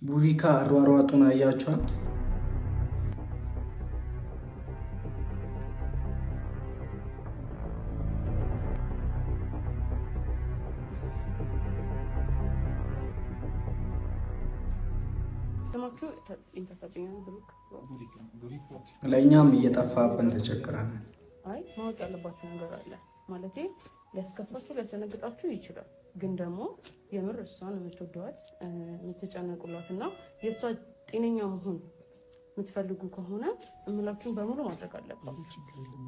ቡሪካ አሯሯጡን አያችኋል? ስማችሁ ኢንተርታቢያን ለኛም እየጠፋብን ተቸግረን። አይ ማወቅ ያለባችሁ ነገር አለ ማለቴ ሊያስከፋችሁ ሊያስነግጣችሁ ይችላል ግን ደግሞ የምር እሷን የምትወዷት የምትጨነቁላትና የእሷ ጤነኛ መሆን የምትፈልጉ ከሆነ እምላችሁን በሙሉ ማድረግ አለባችሁ።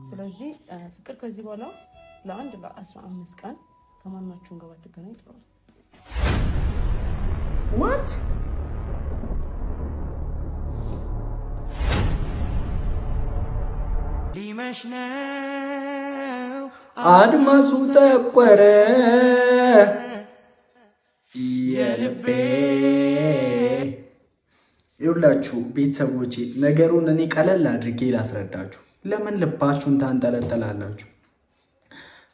ስለዚህ ፍቅር ከዚህ በኋላ ለ15 ቀን ከማናችሁም ጋር ባትገናኝ ጥሩ ነው። What? ሊመሽ ነው አድማሱ ጠቆረ የልቤ ይውላችሁ ቤተሰቦቼ ነገሩን እኔ ቀለል አድርጌ ላስረዳችሁ። ለምን ልባችሁን ታንጠለጥላላችሁ?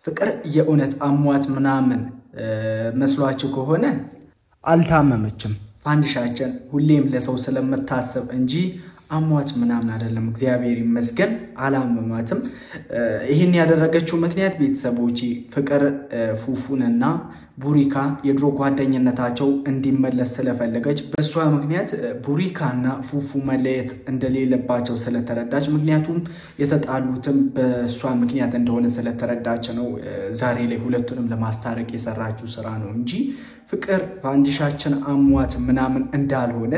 ፍቅር የእውነት አሟት ምናምን መስሏችሁ ከሆነ አልታመመችም። ፋንዲሻችን ሁሌም ለሰው ስለምታስብ እንጂ አሟት ምናምን አይደለም። እግዚአብሔር ይመስገን አላመማትም። ይሄን ያደረገችው ምክንያት ቤተሰቦቼ ፍቅር ፉፉንና ቡሪካ የድሮ ጓደኝነታቸው እንዲመለስ ስለፈለገች በሷ ምክንያት ቡሪካና ፉፉ መለየት እንደሌለባቸው ስለተረዳች ምክንያቱም የተጣሉትም በሷ ምክንያት እንደሆነ ስለተረዳች ነው ዛሬ ላይ ሁለቱንም ለማስታረቅ የሰራችው ስራ ነው እንጂ ፍቅር ፋንዲሻችን አሟት ምናምን እንዳልሆነ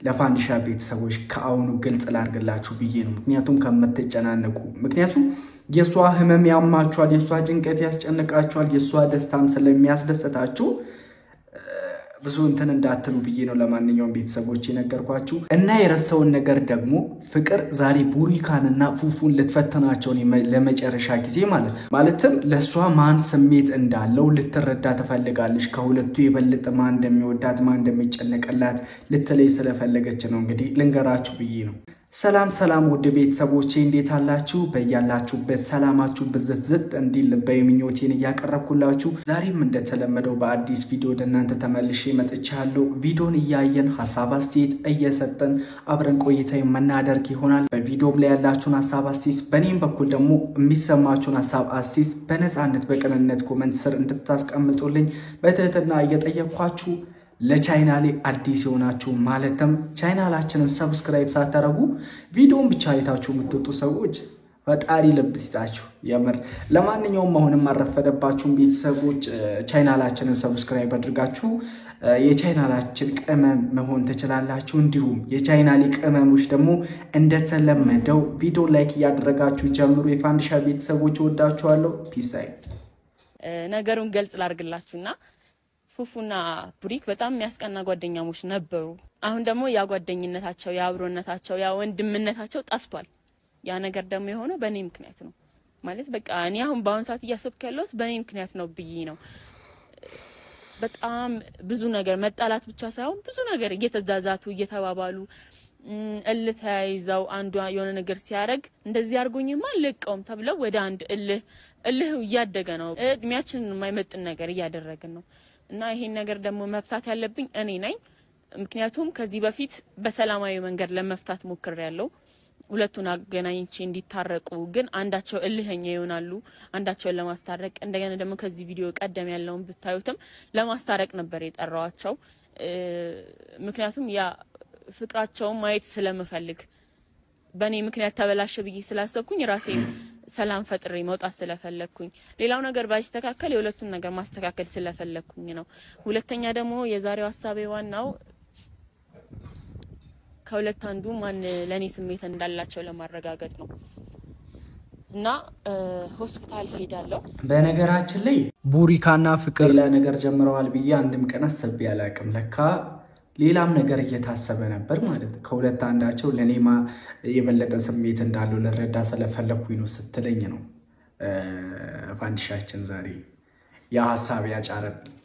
ለፋንዲሻ ቤተሰቦች ከአሁኑ ግልጽ ላድርግላችሁ ብዬ ነው። ምክንያቱም ከመተጨናነቁ ምክንያቱም የሷ ህመም ያማችኋል፣ የሷ ጭንቀት ያስጨንቃችኋል፣ የሷ ደስታም ስለሚያስደስታችሁ ብዙ እንትን እንዳትሉ ብዬ ነው ለማንኛውም ቤተሰቦች የነገርኳችሁ። እና የረሳውን ነገር ደግሞ ፍቅር ዛሬ ቡሪካንና ፉፉን ልትፈተናቸው ለመጨረሻ ጊዜ ማለትም ለሷ ማን ስሜት እንዳለው ልትረዳ ትፈልጋለች። ከሁለቱ የበለጠ ማን እንደሚወዳት ማን እንደሚጨነቅላት ልትለይ ስለፈለገች ነው። እንግዲህ ልንገራችሁ ብዬ ነው። ሰላም ሰላም ውድ ቤተሰቦቼ እንዴት አላችሁ? በእያላችሁበት ሰላማችሁ ብዝት እንዲል በሚኞቴን እያቀረብኩላችሁ ዛሬም እንደተለመደው በአዲስ ቪዲዮ ወደናንተ ተመልሼ መጥቻለሁ። ቪዲዮን እያየን ሐሳብ አስተያየት እየሰጠን አብረን ቆይታ የምናደርግ ይሆናል። በቪዲዮው ላይ ያላችሁን ሐሳብ አስተያየት በኔም በኩል ደግሞ የሚሰማችሁን ሐሳብ አስተያየት በነፃነት በቅንነት ኮሜንት ስር እንድታስቀምጡልኝ በትህትና እየጠየቅኳችሁ ለቻናሌ አዲስ ሆናችሁ ማለትም ቻናላችንን ሰብስክራይብ ሳታደርጉ ቪዲዮን ብቻ አይታችሁ የምትወጡ ሰዎች ፈጣሪ ልብ ይስጣችሁ የምር። ለማንኛውም አሁንም አረፈደባችሁን ቤተሰቦች ቻናላችንን ሰብስክራይብ አድርጋችሁ የቻናላችን ቅመም መሆን ትችላላችሁ። እንዲሁም የቻናሌ ቅመሞች ደግሞ እንደተለመደው ቪዲዮ ላይክ ያደረጋችሁ ጀምሩ። የፋንዲሻ ቤተሰቦች ወዳችኋለሁ። ፒስ አይ ነገሩን ገልጽ ላድርግላችሁና ፉፉና ቡሪክ በጣም የሚያስቀና ጓደኛሞች ነበሩ። አሁን ደግሞ ያ ጓደኝነታቸው ያ አብሮነታቸው ያ ወንድምነታቸው ጠፍቷል። ያ ነገር ደግሞ የሆነው በኔ ምክንያት ነው ማለት በቃ እኔ አሁን በአሁን ሰዓት እያሰብኩ ያለሁት በኔ ምክንያት ነው ብዬ ነው። በጣም ብዙ ነገር መጣላት ብቻ ሳይሆን ብዙ ነገር እየተዛዛቱ እየተባባሉ እልተያይዘው አንዱ የሆነ ነገር ሲያረግ እንደዚህ አርጎኝማ ለቀውም ተብለው ወደ አንድ እልህ እያደገ ነው። እድሜያችንን የማይመጥን ነገር እያደረግን ነው። እና ይሄን ነገር ደግሞ መፍታት ያለብኝ እኔ ነኝ። ምክንያቱም ከዚህ በፊት በሰላማዊ መንገድ ለመፍታት ሞክሬያለሁ። ሁለቱን አገናኝቼ እንዲታረቁ ግን አንዳቸው እልህኛ ይሆናሉ። አንዳቸውን ለማስታረቅ እንደገና ደግሞ ከዚህ ቪዲዮ ቀደም ያለውን ብታዩትም ለማስታረቅ ነበር የጠራዋቸው። ምክንያቱም ያ ፍቅራቸውን ማየት ስለምፈልግ በኔ ምክንያት ተበላሸ ብዬ ስላሰብኩኝ ራሴን ሰላም ፈጥሬ መውጣት ስለፈለኩኝ ሌላው ነገር ባይስተካከል የሁለቱን ነገር ማስተካከል ስለፈለኩኝ ነው። ሁለተኛ ደግሞ የዛሬው ሐሳቤ ዋናው ከሁለት አንዱ ማን ለኔ ስሜት እንዳላቸው ለማረጋገጥ ነው እና ሆስፒታል ሄዳለሁ። በነገራችን ላይ ቡሪካና ፍቅር ሌላ ነገር ጀምረዋል ብዬ አንድም ቀን አስቤ አላቅም። ለካ ሌላም ነገር እየታሰበ ነበር ማለት ከሁለት አንዳቸው ለኔማ የበለጠ ስሜት እንዳለው ለረዳ ስለፈለኩኝ ነው ስትለኝ ነው ፋንዲሻችን ዛሬ ያ ሐሳብ ያጫረብኝ።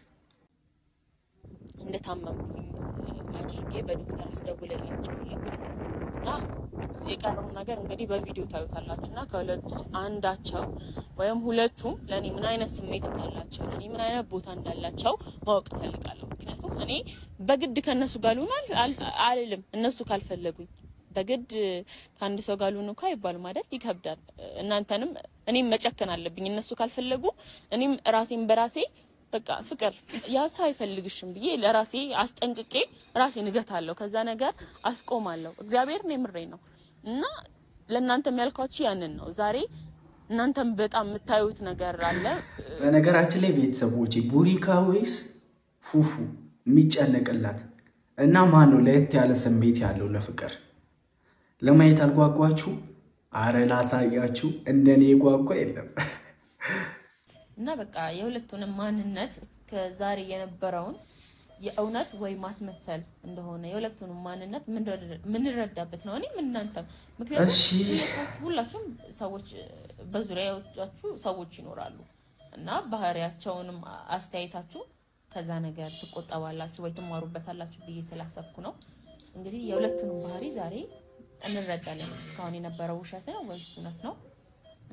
እንደታመምኩኝ አድርጌ በዶክተር አስደውልላቸዋለሁ እና የቀረው ነገር እንግዲህ በቪዲዮ ታዩታላችሁና ከሁለቱ አንዳቸው ወይም ሁለቱም ለኔ ምን አይነት ስሜት እንዳላቸው ለኔ ምን አይነት ቦታ እንዳላቸው ማወቅ ፈልጋለሁ ምክንያቱም እኔ በግድ ከነሱ ጋር ልሆን አልልም እነሱ ካልፈለጉኝ በግድ ካንድ ሰው ጋር ልሆን እንኳን ይባል ማለት ይከብዳል እናንተንም እኔም መጨከን አለብኝ እነሱ ካልፈለጉ እኔም ራሴን በራሴ በቃ ፍቅር ያሳ አይፈልግሽም ብዬ ለራሴ አስጠንቅቄ ራሴ ንገታለሁ ከዛ ነገር አስቆማለሁ እግዚአብሔር ነው ምሬኝ ነው እና ለእናንተ የሚያልኳችሁ ያንን ነው ዛሬ እናንተም በጣም የምታዩት ነገር አለ በነገራችን ላይ ቤተሰቦቼ ቡሪካ ወይስ ፉፉ የሚጨነቅላት እና ማን ነው ለየት ያለ ስሜት ያለው ለፍቅር ለማየት አልጓጓችሁ አረ ላሳያችሁ እንደኔ ጓጓ የለም እና በቃ የሁለቱንም ማንነት እስከ ዛሬ የነበረውን የእውነት ወይ ማስመሰል እንደሆነ የሁለቱንም ማንነት ምን ረዳበት ነው እኔ ምን እናንተም ምክንያቱም ሁላችሁም ሰዎች በዙሪያችሁ ሰዎች ይኖራሉ እና ባህሪያቸውንም አስተያየታችሁ ከዛ ነገር ትቆጣባላችሁ ወይ ትማሩበታላችሁ ብዬ ስላሰብኩ ነው እንግዲህ የሁለቱንም ባህሪ ዛሬ እንረዳለን እስካሁን የነበረው ውሸት ነው ወይስ እውነት ነው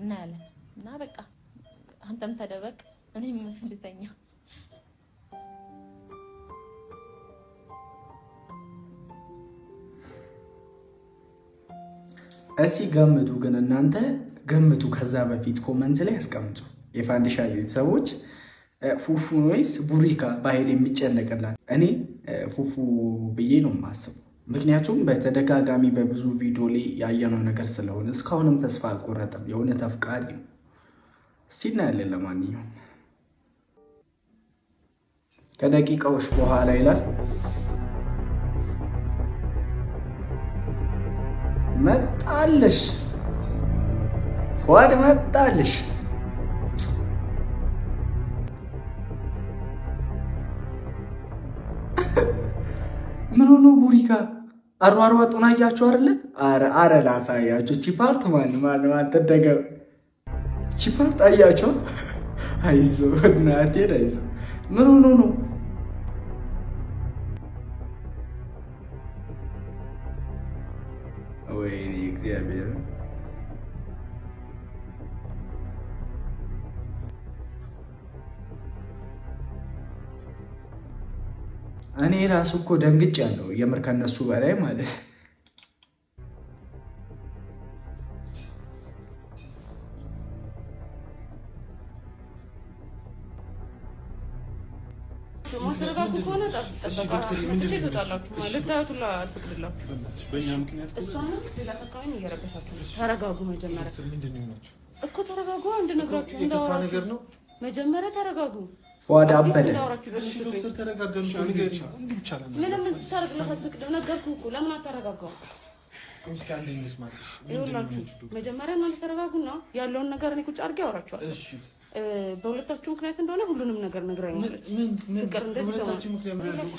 እናያለን እና በቃ አንተም ተደበቅ እኔም ልተኛ እስቲ ገምቱ ግን እናንተ ገምቱ ከዛ በፊት ኮሜንት ላይ አስቀምጡ የፋንዲሻ ቤተሰቦች ፉፉ ወይስ ቡሪካ ባይል የሚጨነቅላት እኔ ፉፉ ብዬ ነው ማስበው ምክንያቱም በተደጋጋሚ በብዙ ቪዲዮ ላይ ያየነው ነገር ስለሆነ እስካሁንም ተስፋ አልቆረጠም የሆነ ተፍቃሪ ሲና ያለ ለማንኛውም ከደቂቃዎች በኋላ ይላል መጣልሽ ፏድ መጣልሽ ምን ሆኖ ቡሪካ አሯሯጡን አያችሁ አይደለ አረ ላሳያችሁ እቺ ፓርት ማን አትደገም እቺ ፓርት አያችሁ አይዞ እናቴ አይዞ ምን ሆኖ ነው ወይኔ እግዚአብሔር እኔ ራሱ እኮ ደንግጫለሁ የምር ከነሱ በላይ ማለት ማስተረጋጉ ከሆነ ተጠበቃችሁ ምንድነው ተጣላችሁ ማለት ታያቱላ አልፈቅድላችሁ በእኛ ምክንያት እሷን ለተካኝ እየረበሻችሁ ተረጋጉ መጀመሪያ ምንድነው ነው እኮ ተረጋጉ አንድ ነግራችሁ እንደው ነገር ነው መጀመሪያ ተረጋጉ ፏድ አበደ ዶክተር ተረጋጋም ነገር እንዴ ብቻ ለምን ምንም ተረጋግላችሁ አትፈቅደው ነገርኩ እኮ ለምን አታረጋጋው እስኪ አንዴ እንስማትሽ ይኸውላችሁ መጀመሪያ እናንተ ተረጋጉና ያለውን ነገር እኔ ቁጭ አድርጌ አወራችኋለሁ እሺ በሁለታችሁ ምክንያት እንደሆነ ሁሉንም ነገር ነግራኛለች ፍቅር እንደዚህ ነው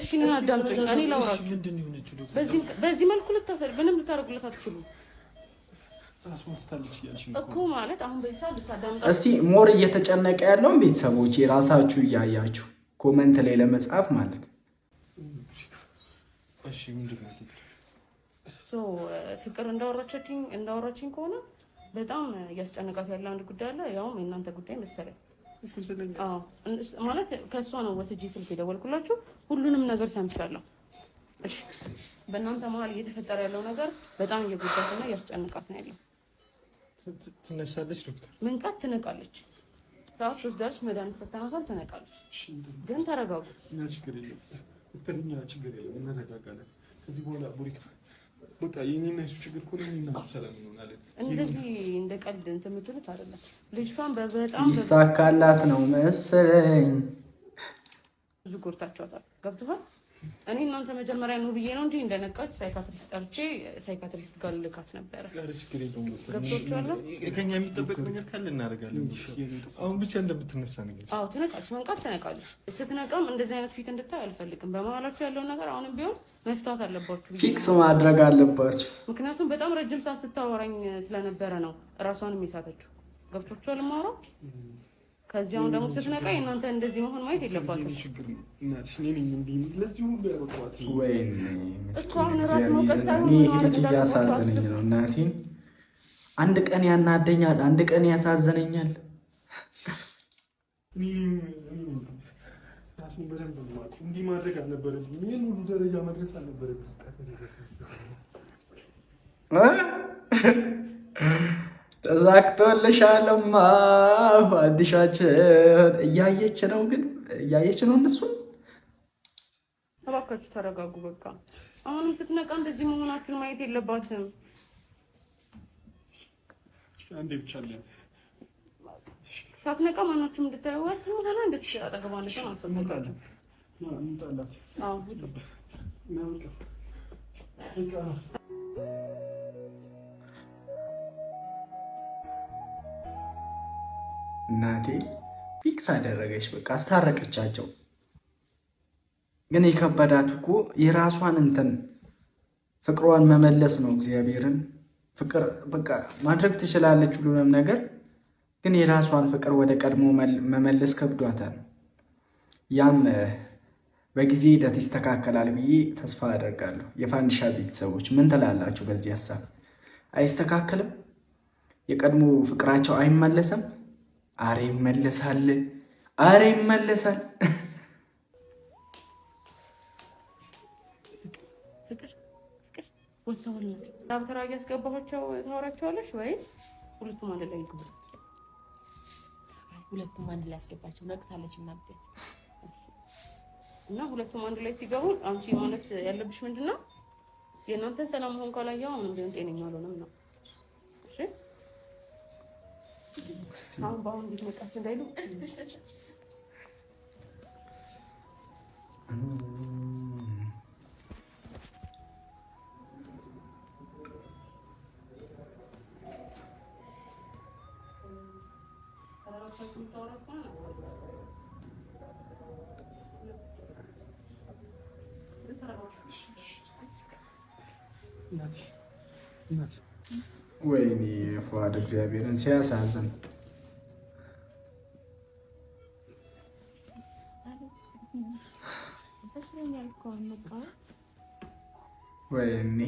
እሺ ነው አዳምጡኝ እኔ ላውራችሁ ምንድነው የሆነችው ዶክተር በዚህ መልኩ ልታሰር ምንም ልታረጉለት አትችሉ አስወስታለች ያልሽ እኮ ማለት አሁን በዛ ልታዳምጡ እስቲ ሞር እየተጨነቀ ያለውን ቤተሰቦች የራሳችሁ ያያችሁ ኮሜንት ላይ ለመጻፍ ማለት እሺ ምንድነው ፍቅር እንዳወራችኝ ከሆነ በጣም ያስጨነቃት ያለ አንድ ጉዳይ አለ ያው የእናንተ ጉዳይ መሰለኝ ማለት ከሷ ነው ወስጂ ስልክ የደወልኩላችሁ ሁሉንም ነገር ሰምቻለሁ እሺ በእናንተ መሀል እየተፈጠረ ያለው ነገር በጣም እየጎዳትና ያስጨነቃት ነው ያለው ትነሳለች ዶክተር መንቃት ትነቃለች ሰዓት ወስዳች መድኃኒት ሰጥተናታል ትነቃለች ግን ተረጋጉ እኛ ችግር የለም እንረጋጋለን ከዚህ በኋላ ቡሪካ በቃ የኔና እሱ ችግር እኮ ነው እና እሱ ሰላም ይሆናል እንደዚህ እንደ ቀልድ እንትን የምትሉት አይደለም ልጅቷን በጣም ይሳካላት ነው መሰለኝ ብዙ ጎርታችኋታል ገብቷል እኔ እናንተ መጀመሪያ ነው ብዬ ነው እንጂ እንደነቃች ሳይካትሪስት ጠርቼ ሳይካትሪስት ጋር ልካት ነበር ጋር ችግር የለውም ገብቶሻል ከኛ የሚጠበቅ ነገር ካለ እናደርጋለን አሁን ብቻ እንደምትነሳ ነገር አዎ ትነቃለች መንቃት ትነቃለች ስትነቃም እንደዚህ አይነት ፊት እንድታይ አልፈልግም በመሀላችሁ ያለውን ነገር አሁንም ቢሆን መፍታት አለባችሁ ፊክስ ማድረግ አለባችሁ ምክንያቱም በጣም ረጅም ሰዓት ስታወራኝ ስለነበረ ነው ራሷንም ይሳተችው ገብቶሻል ማውራው ከዚያው ደግሞ ስትነቃ እናንተ እንደዚህ መሆን ማየት የለባትም። ችግር ነው እናትሽ ነኝ እንዴ ለዚህ ሁሉ ያረጋት ወይኔ ምስኪን እግዚአብሔር ልጅ እያሳዘነኝ ነው እናቴን አንድ ቀን ያናደኛል አንድ ቀን ያሳዘነኛል ታስን በደንብ ማለት እንዲህ ማድረግ አልነበረብኝም ይሄን ሁሉ ደረጃ መድረስ አልነበረብኝም ተዛክቶልሻለማ አዲሻችን እያየች ነው ግን እያየች ነው እነሱ እባካችሁ ተረጋጉ በቃ አሁንም ስትነቃ እንደዚህ መሆናችሁን ማየት የለባትም አንዴ ብቻ ነው ሳትነቃ ማናችሁም እንድታዩዋት ነው ሆነ እንድትጠቀማለች ነው አሰማታችሁ እንጣላት አዎ ነው እናቴ ፊክስ አደረገች በቃ አስታረቀቻቸው ግን የከበዳት እኮ የራሷን እንትን ፍቅሯን መመለስ ነው እግዚአብሔርን ፍቅር በቃ ማድረግ ትችላለች ሁሉንም ነገር ግን የራሷን ፍቅር ወደ ቀድሞ መመለስ ከብዷታል ያም በጊዜ ሂደት ይስተካከላል ብዬ ተስፋ አደርጋለሁ የፋንዲሻ ቤተሰቦች ምን ትላላችሁ በዚህ ሐሳብ አይስተካከልም የቀድሞ ፍቅራቸው አይመለስም አሬ ይመለሳል ፍቅር ወጣውልኝ ዳክተር ያስገባቸው ታወራቸዋለሽ ወይስ ሁለቱም አንድ ላይ ይገቡ ሁለቱም አንድ ላይ ያስገባቸው ነቅታለች እናንተ እና ሁለቱም አንድ ላይ ሲገቡ አንቺ ማለት ያለብሽ ምንድነው የእናንተ ሰላም ሆን ካላየው አሁን እንደው ጤነኛ አልሆነም ነው እሺ አሁን ባሁን ቢመጣስ እንዳይሉ ወይኔ ፏድ እግዚአብሔርን ሲያሳዝን ወይኔ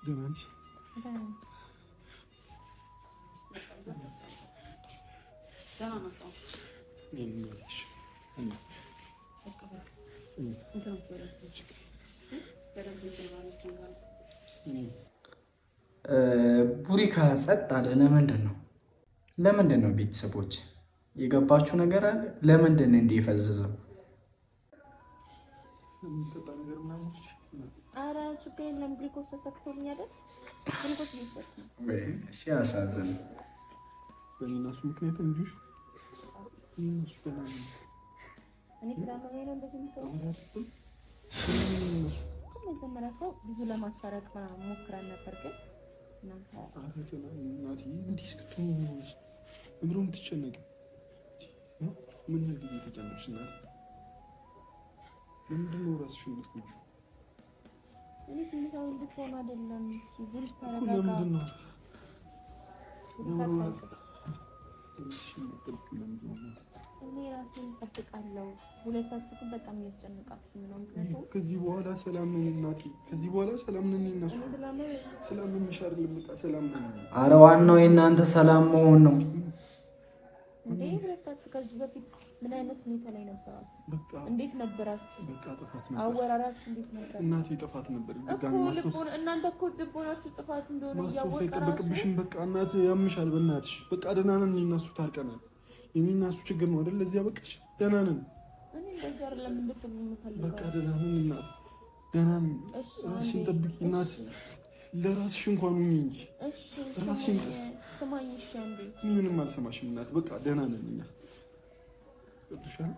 ደናንቺ ቡሪካ ጸጥ አለ ለምንድን ነው ቤተሰቦች የገባችሁ ነገር አለ ለምንድን ነው እንዲፈዘዘው አራ ችግር የለም ግሉኮስ ተሰክቶልኝ አይደል ግሉኮስ ይሰጥ ወይ ሲያሳዝን በእናሱ ምክንያት እንዲሽ እነሱ እኔ ስለማመን ነው እንደዚህ የምትለው ከመጀመሪያ እኮ ብዙ ለማስታረቅ ሞክረን ነበር ግን እናንተ እናቴ እንዲህ እስክትሆኚ ምንም ትጨነቂ ምን ያህል ጊዜ ተጨነቅሽ እናቴ ምንድን ነው ራስሽን የምትጎጂው እኔ ስሜታዊ እንድትሆን አይደለም ሲቪል ተረጋጋ ለምንድን ነው እኔ ራሴን እጠብቃለሁ ሁለታችሁ ግን በጣም እያስጨነቃችሁ ነው ምክንያቱም ከዚህ በኋላ ሰላም ነን እናቴ ከዚህ በኋላ ሰላም ነን እነሱ ሰላም ነን ይሻላል በቃ ሰላም ነን ኧረ ዋናው የእናንተ ሰላም መሆን ነው እንዴ ሁለታችሁ ከዚህ በፊት ምን አይነት ሁኔታ ላይ ነበራችሁ በቃ እንዴት ነበራችሁ በቃ ጥፋት ነበር አወራራችሁ እንዴት ነበር እናቴ ጥፋት ነበር ድጋሚ ማስተዋል እናንተ እኮ ልቦናችሁ ጥፋት እንደሆነ ማስተዋል አይጠበቅብሽም በቃ እናቴ ያምሻል በእናትሽ በቃ ደህና ነን እነሱ ታርቀናል የኔና እሱ ችግር ነው አይደል ለዚህ ያበቃሽ ደህና ነን እኔ እንደዛ አይደለም እንድትሉ የምፈልገው በቃ ደህና ነን እናት ደህና ነን ራስሽን ጠብቂ እናት ለራስሽ እንኳን ሁኚ እንጂ እሺ ራስሽን ስማኝ እሺ አንዴ ምንም አልሰማሽም እናት በቃ ደህና ነን እኛ ቅዱሻን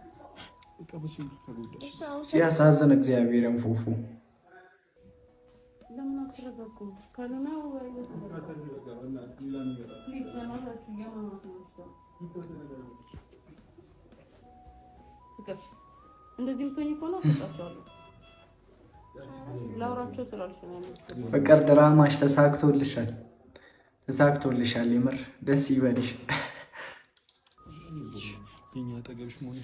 በቃ በስንቱ ተጎዳሽ ሲያሳዝን እግዚአብሔርን ፉፉ ለምን አትረጋጉ ካለና ወይ እንደዚህ ምትሆኝ እኮ ነው ተጣጣሉ ላውራቸው ስላልሽ ነው ፍቅር ድራማሽ ተሳክቶልሻል እሳክቶልሻል። የምር ደስ ይበልሽ። የኛ አጠገብሽ መሆን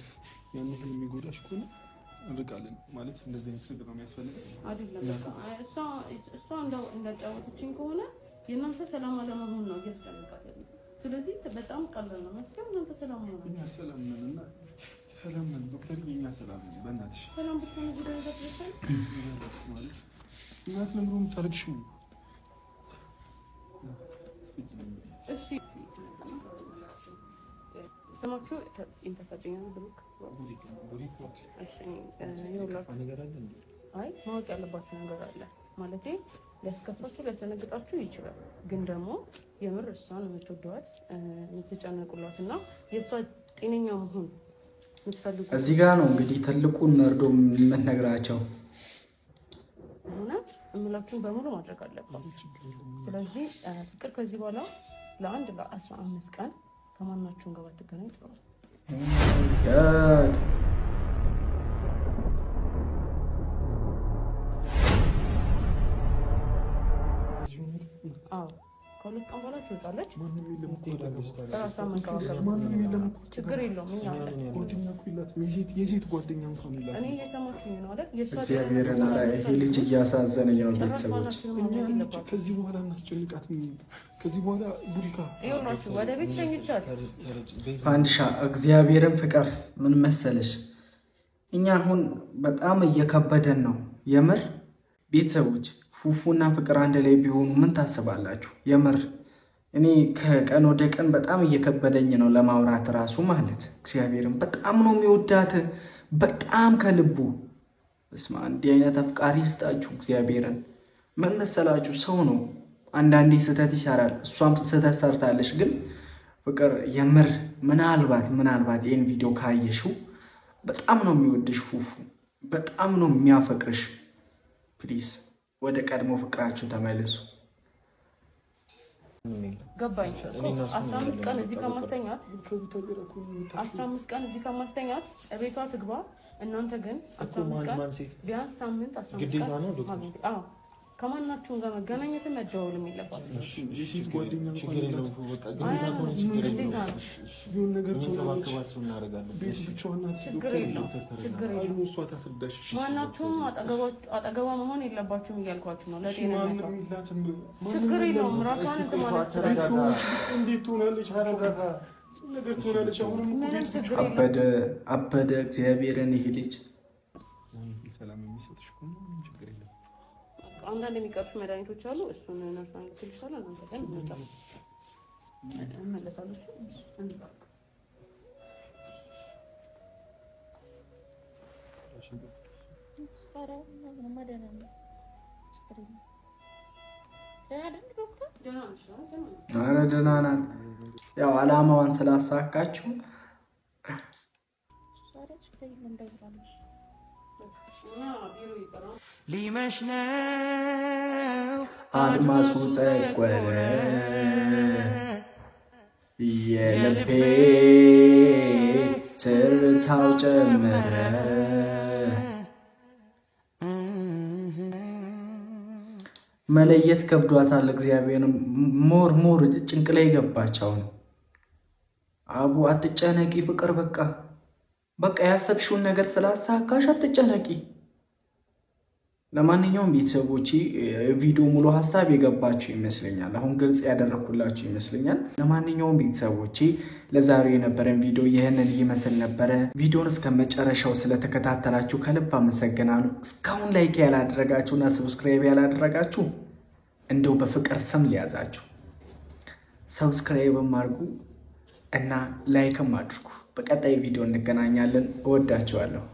ያን ያህል የሚጎዳሽ ከሆነ እንርቃለን ማለት እንደዚህ አይነት ነገር ነው የሚያስፈልገው አይደለም። በቃ እሷ እንዳጫወተችኝ ከሆነ የእናንተ ሰላም አለመሆን ነው እያስጨነቃት ያለው። ስለዚህ በጣም ቀላል ነው መፍትሄው እናንተ ሰላም ነው። እኛ ሰላም ነን እና ሰላም ነን ዶክተር፣ የኛ ሰላም ነን። በእናትሽ ሰላም ብትሆኑ ጉዳይ ደርሰን ማለት እናት ነው የምታረግሽው። እሺ ስማችሁ ኢንተፈጠኛል ብሩክ አይ ማወቅ ያለባችሁ ነገር አለ ማለቴ ሊያስከፋችሁ ሊያስደነግጣችሁ ይችላል። ግን ደግሞ የምር እሷን የምትወዷት የምትጨነቁላት እና የእሷ ጤነኛ መሆን የምትፈልጉ እዚህ ጋር ነው እንግዲህ ትልቁን መርዶ የምትነግራቸው። እውነት እምላችሁን በሙሉ ማድረግ አለባችሁ። ስለዚህ ፍቅር ከዚህ በኋላ ለ15 ቀን ከማናችሁም ጋር ባትገናኝ ጥሩ ነው። ከሁለት ቀን በኋላ ትወጣለች። ራሷን መንከባከብ ችግር የለውም። እኛ አለን የሴት ጓደኛ እንኳን ይላል። እኔ እየሰማችሁኝ ነው አይደል? እግዚአብሔርን ይሄ ልጅ እያሳዘነኝ ነው። ቤተሰቦች ከዚህ በኋላ እናስጨንቃትም። ከዚህ በኋላ ቡሪካ ይኸውላችሁ ወደ ቤት ሸኝቻት ፋንድሻ እግዚአብሔርን ፍቅር ምን መሰለሽ፣ እኛ አሁን በጣም እየከበደን ነው የምር ቤተሰቦች። ፉፉና ፍቅር አንድ ላይ ቢሆኑ ምን ታስባላችሁ? የምር እኔ ከቀን ወደ ቀን በጣም እየከበደኝ ነው ለማውራት ራሱ ማለት። እግዚአብሔርን በጣም ነው የሚወዳት በጣም ከልቡ። እስማ እንዲህ አይነት አፍቃሪ ይስጣችሁ እግዚአብሔርን። ምን መሰላችሁ ሰው ነው አንዳንዴ ስህተት ይሰራል። እሷም ስህተት ሰርታለች። ግን ፍቅር የምር ምናልባት ይህን ቪዲዮ ካየሽው በጣም ነው የሚወድሽ ፉፉ፣ በጣም ነው የሚያፈቅርሽ። ፕሊዝ ወደ ቀድሞ ፍቅራችሁ ተመለሱ። ገባኝ። 15 ቀን እዚህ ከማስተኛት እቤቷ ትግባ። እናንተ ግን 15 ቀን ቢያንስ ሳምንት 15 ቀን ከማናችሁም ጋር መገናኘት መደወል የሚለባት የሴት ጓደኛ እንኳን ይላል። ማናችሁም አጠገቧ መሆን የለባችሁም እያልኳችሁ ነው። ለጤንነቷ ችግር የለውም። ራሷን እንትን ማለት ትችላለች። እንዴት ትሆናለች? ነገር ትሆናለች። አሁንም ምንም ችግር የለውም። አበደ እግዚአብሔርን ይሄ ልጅ ሰላም የሚሰጥሽ እኮ ነው። ምንም ችግር የለም። አንዳንድ የሚቀርሹ መድኃኒቶች አሉ። እሱን ነርሷን ልትልሻለ። እናንተ ግን እንመለሳለች። ኧረ ደህና ናት። ያው አላማዋን ስላሳካችሁ ሊመሽ ነው አድማሱ ጠቆረ የልቤ ትርታው ጨመረ። መለየት ከብዷታል። እግዚአብሔር ሞር ጭንቅ ላይ ገባች። አሁን አቡ አትጨነቂ ፍቅር፣ በቃ ያሰብሽውን ነገር ስላሳካሽ አትጨነቂ። ለማንኛውም ቤተሰቦቼ ቪዲዮ ሙሉ ሐሳብ የገባችሁ ይመስለኛል። አሁን ግልጽ ያደረኩላችሁ ይመስለኛል። ለማንኛውም ቤተሰቦቼ ለዛሬው የነበረን ቪዲዮ ይህንን ይመስል ነበረ። ቪዲዮን እስከመጨረሻው ስለተከታተላችሁ ከልብ አመሰግናለሁ። እስካሁን ላይክ ያላደረጋችሁና ሰብስክራይብ ያላደረጋችሁ እንደው በፍቅር ስም ሊያዛችሁ ሰብስክራይብም አድርጉ እና ላይክም አድርጉ። በቀጣይ ቪዲዮ እንገናኛለን። እወዳችኋለሁ።